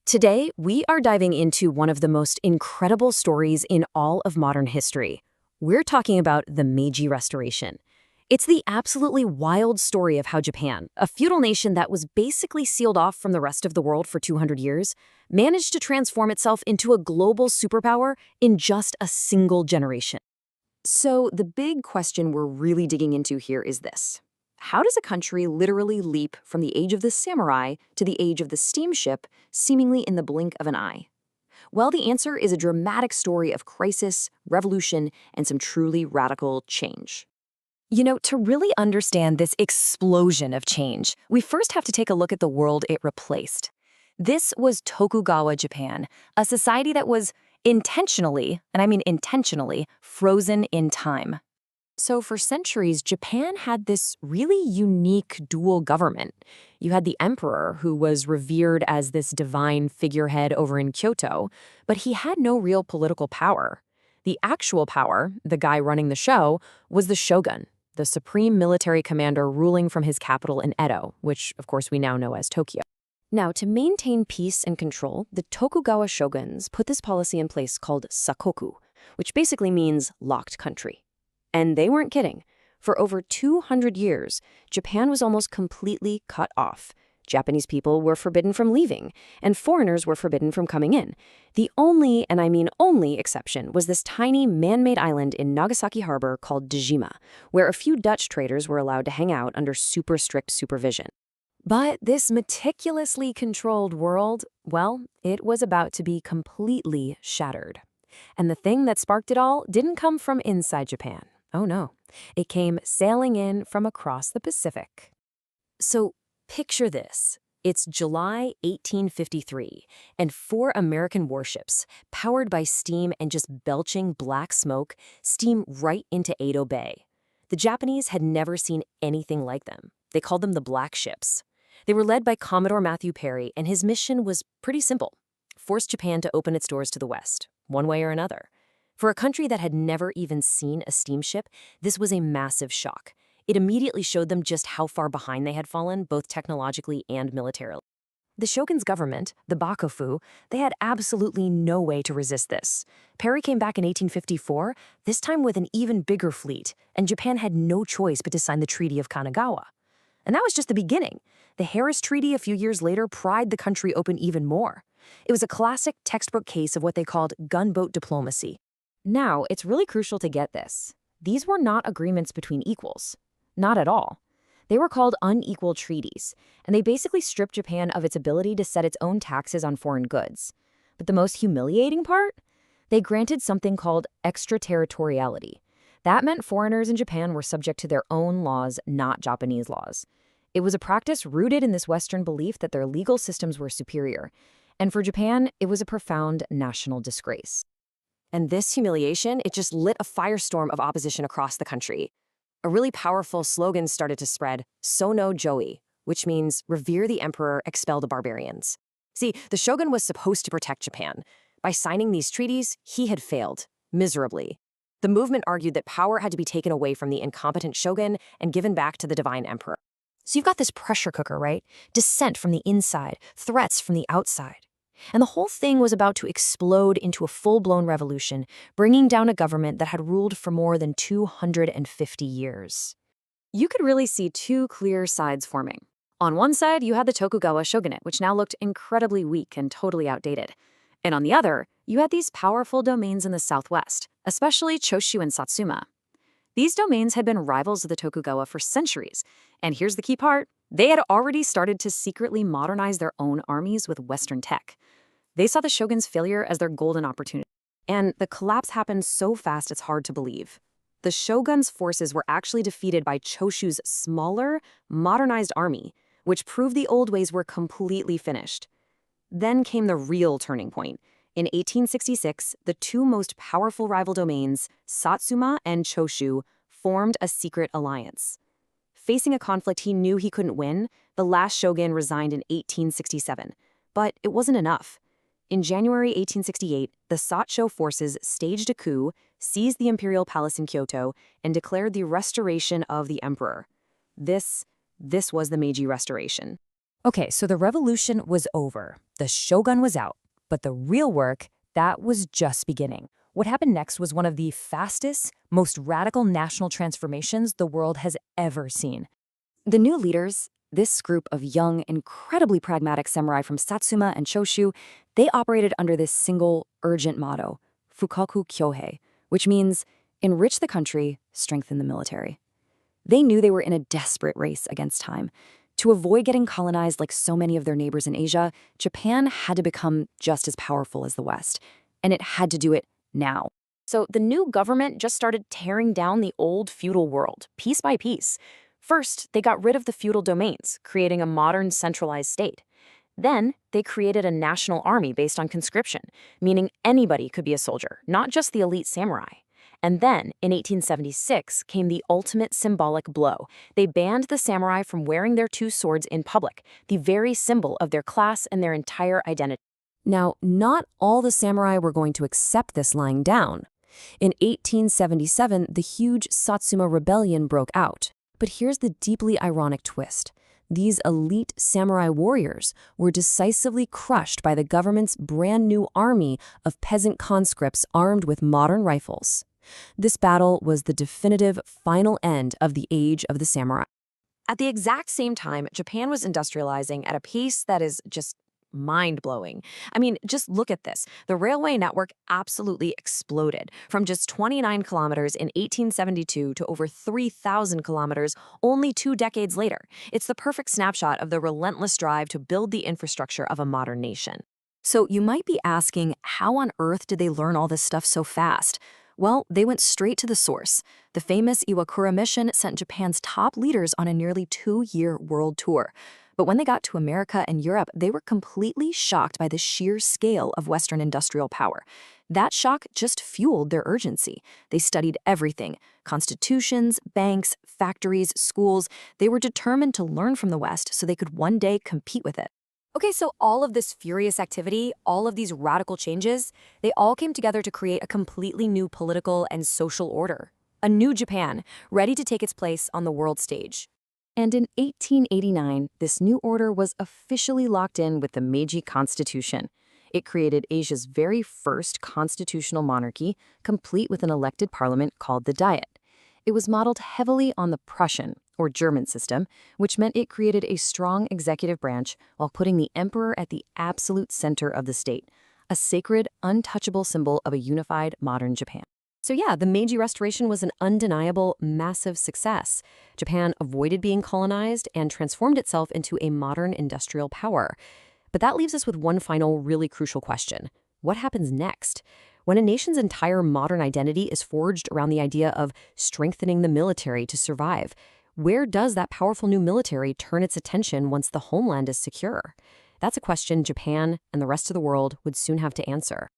Today, we are diving into one of the most incredible stories in all of modern history. We're talking about the Meiji Restoration. It's the absolutely wild story of how Japan, a feudal nation that was basically sealed off from the rest of the world for 200 years, managed to transform itself into a global superpower in just a single generation. So, the big question we're really digging into here is this. How does a country literally leap from the age of the samurai to the age of the steamship, seemingly in the blink of an eye? Well, the answer is a dramatic story of crisis, revolution, and some truly radical change. To really understand this explosion of change, we first have to take a look at the world it replaced. This was Tokugawa Japan, a society that was intentionally, and I mean intentionally, frozen in time. So for centuries, Japan had this really unique dual government. You had the emperor, who was revered as this divine figurehead over in Kyoto, but he had no real political power. The actual power, the guy running the show, was the shogun, the supreme military commander ruling from his capital in Edo, which of course we now know as Tokyo. Now, to maintain peace and control, the Tokugawa shoguns put this policy in place called sakoku, which basically means locked country. And they weren't kidding. For over 200 years, Japan was almost completely cut off. Japanese people were forbidden from leaving, and foreigners were forbidden from coming in. The only, and I mean only, exception was this tiny man-made island in Nagasaki Harbor called Dejima, where a few Dutch traders were allowed to hang out under super strict supervision. But this meticulously controlled world, well, it was about to be completely shattered. And the thing that sparked it all didn't come from inside Japan. Oh no, it came sailing in from across the Pacific. So picture this. It's July 1853, and 4 American warships, powered by steam and just belching black smoke, steam right into Edo Bay. The Japanese had never seen anything like them. They called them the Black Ships. They were led by Commodore Matthew Perry, and his mission was pretty simple: force Japan to open its doors to the West, one way or another. For a country that had never even seen a steamship, this was a massive shock. It immediately showed them just how far behind they had fallen, both technologically and militarily. The shogun's government, the Bakufu, they had absolutely no way to resist this. Perry came back in 1854, this time with an even bigger fleet, and Japan had no choice but to sign the Treaty of Kanagawa. And that was just the beginning. The Harris Treaty a few years later pried the country open even more. It was a classic textbook case of what they called gunboat diplomacy. Now, it's really crucial to get this. These were not agreements between equals. Not at all. They were called unequal treaties, and they basically stripped Japan of its ability to set its own taxes on foreign goods. But the most humiliating part? They granted something called extraterritoriality. That meant foreigners in Japan were subject to their own laws, not Japanese laws. It was a practice rooted in this Western belief that their legal systems were superior. And for Japan, it was a profound national disgrace. And this humiliation, it just lit a firestorm of opposition across the country. A really powerful slogan started to spread, "Sono Joi," which means revere the emperor, expel the barbarians. See, the shogun was supposed to protect Japan. By signing these treaties, he had failed, miserably. The movement argued that power had to be taken away from the incompetent shogun and given back to the divine emperor. So you've got this pressure cooker, right? Dissent from the inside, threats from the outside. And the whole thing was about to explode into a full-blown revolution, bringing down a government that had ruled for more than 250 years. You could really see 2 clear sides forming. On one side, you had the Tokugawa shogunate, which now looked incredibly weak and totally outdated. And on the other, you had these powerful domains in the southwest, especially Choshu and Satsuma. These domains had been rivals of the Tokugawa for centuries. And here's the key part: they had already started to secretly modernize their own armies with Western tech. They saw the shogun's failure as their golden opportunity. And the collapse happened so fast it's hard to believe. The shogun's forces were actually defeated by Choshu's smaller, modernized army, which proved the old ways were completely finished. Then came the real turning point. In 1866, the 2 most powerful rival domains, Satsuma and Choshu, formed a secret alliance. Facing a conflict he knew he couldn't win, the last shogun resigned in 1867. But it wasn't enough. In January 1868, the Satsho forces staged a coup, seized the imperial palace in Kyoto, and declared the restoration of the emperor. This was the Meiji Restoration. Okay, so the revolution was over. The shogun was out. But the real work, that was just beginning. What happened next was one of the fastest, most radical national transformations the world has ever seen. The new leaders, this group of young, incredibly pragmatic samurai from Satsuma and Choshu, they operated under this single, urgent motto, Fukoku Kyohei, which means enrich the country, strengthen the military. They knew they were in a desperate race against time. To avoid getting colonized like so many of their neighbors in Asia, Japan had to become just as powerful as the West, and it had to do it now. So the new government just started tearing down the old feudal world, piece by piece. First, they got rid of the feudal domains, creating a modern centralized state. Then, they created a national army based on conscription, meaning anybody could be a soldier, not just the elite samurai. And then, in 1876, came the ultimate symbolic blow. They banned the samurai from wearing their two swords in public, the very symbol of their class and their entire identity. Now, not all the samurai were going to accept this lying down. In 1877, the huge Satsuma Rebellion broke out. But here's the deeply ironic twist. These elite samurai warriors were decisively crushed by the government's brand new army of peasant conscripts armed with modern rifles. This battle was the definitive final end of the age of the samurai. At the exact same time, Japan was industrializing at a pace that is just mind-blowing. I mean, just look at this. The railway network absolutely exploded, from just 29 kilometers in 1872 to over 3,000 kilometers only 2 decades later. It's the perfect snapshot of the relentless drive to build the infrastructure of a modern nation. So you might be asking, how on earth did they learn all this stuff so fast? Well, they went straight to the source. The famous Iwakura mission sent Japan's top leaders on a nearly 2-year world tour. But when they got to America and Europe, they were completely shocked by the sheer scale of Western industrial power. That shock just fueled their urgency. They studied everything: constitutions, banks, factories, schools. They were determined to learn from the West so they could one day compete with it. Okay, so all of this furious activity, all of these radical changes, they all came together to create a completely new political and social order. A new Japan, ready to take its place on the world stage. And in 1889, this new order was officially locked in with the Meiji Constitution. It created Asia's very first constitutional monarchy, complete with an elected parliament called the Diet. It was modeled heavily on the Prussian, or German system, which meant it created a strong executive branch while putting the emperor at the absolute center of the state, a sacred, untouchable symbol of a unified modern Japan. So yeah, the Meiji Restoration was an undeniable, massive success. Japan avoided being colonized and transformed itself into a modern industrial power. But that leaves us with one final, really crucial question. What happens next? When a nation's entire modern identity is forged around the idea of strengthening the military to survive, where does that powerful new military turn its attention once the homeland is secure? That's a question Japan and the rest of the world would soon have to answer.